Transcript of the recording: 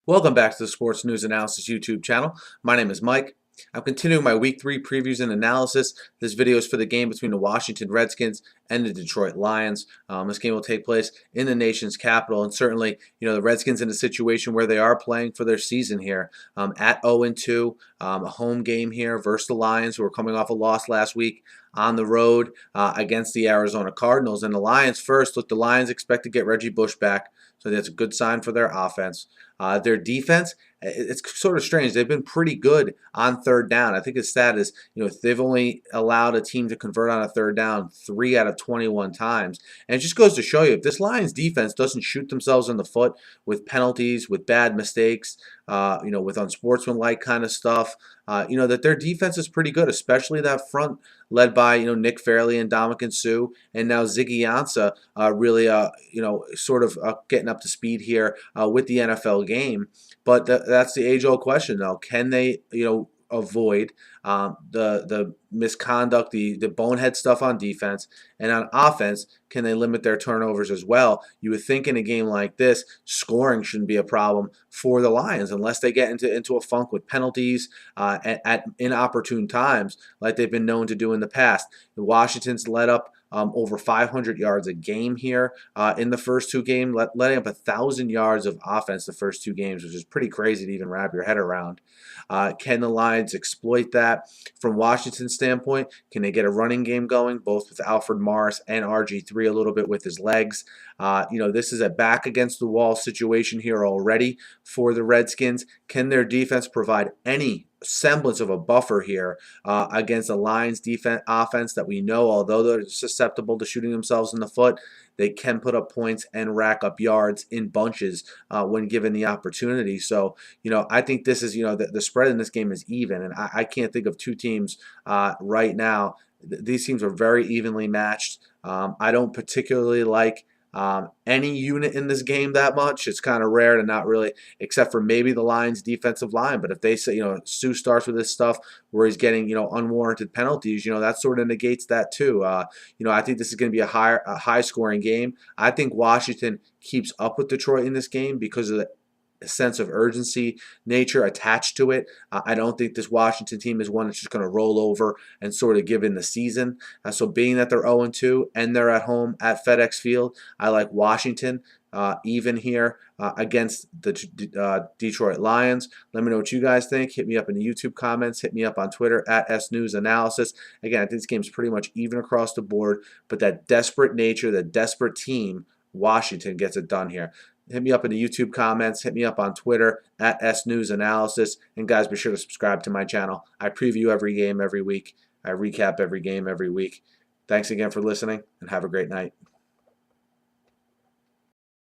Welcome back to the Sports News Analysis YouTube channel. My name is Mike. I'm continuing my Week 3 previews and analysis. This video is for the game between the Washington Redskins and the Detroit Lions. This game will take place in the nation's capital, and certainly, the Redskins in a situation where they are playing for their season here. At 0-2, a home game here versus the Lions, who are coming off a loss last week on the road against the Arizona Cardinals. And the Lions first, look, the Lions expect to get Reggie Bush back, so that's a good sign for their offense. Their defense, it's sort of strange. They've been pretty good on third down. I think the stat is, they've only allowed a team to convert on a third down 3 out of 21 times. And it just goes to show you, if this Lions defense doesn't shoot themselves in the foot with penalties, with bad mistakes, with unsportsmanlike kind of stuff, that their defense is pretty good, especially that front led by, Nick Fairley and Ndamukong Suh, and now Ziggy Ansah really, sort of getting up to speed here with the NFL game. But that's the age-old question, though. Can they, avoid the misconduct, the bonehead stuff on defense, and on offense, can they limit their turnovers as well? You would think in a game like this, scoring shouldn't be a problem for the Lions unless they get into a funk with penalties at inopportune times like they've been known to do in the past. The Washington's led up over 500 yards a game here in the first two games, letting up 1,000 yards of offense the first two games, which is pretty crazy to even wrap your head around. Can the Lions exploit that? From Washington's standpoint, can they get a running game going, both with Alfred Morris and RG3 a little bit with his legs? This is a back against the wall situation here already for the Redskins. Can their defense provide any semblance of a buffer here against the Lions offense that we know, although they're susceptible to shooting themselves in the foot, they can put up points and rack up yards in bunches when given the opportunity. So, I think this is, the spread in this game is even, and I can't think of two teams right now. These teams are very evenly matched. I don't particularly like any unit in this game that much. It's kind of rare to not really, except for maybe the Lions defensive line. But if they say, Suh starts with this stuff where he's getting, unwarranted penalties, that sort of negates that too. I think this is going to be a high scoring game. I think Washington keeps up with Detroit in this game because of the sense of urgency nature attached to it. I don't think this Washington team is one that's just going to roll over and sort of give in the season. So being that they're 0-2 and they're at home at FedEx Field, I like Washington even here against the Detroit Lions. Let me know what you guys think. Hit me up in the YouTube comments. Hit me up on Twitter at SNewsAnalysis. Again, I think this game's pretty much even across the board, but that desperate nature, that desperate team, Washington gets it done here. Hit me up in the YouTube comments. Hit me up on Twitter at SNewsAnalysis. And guys, be sure to subscribe to my channel. I preview every game every week. I recap every game every week. Thanks again for listening, and have a great night.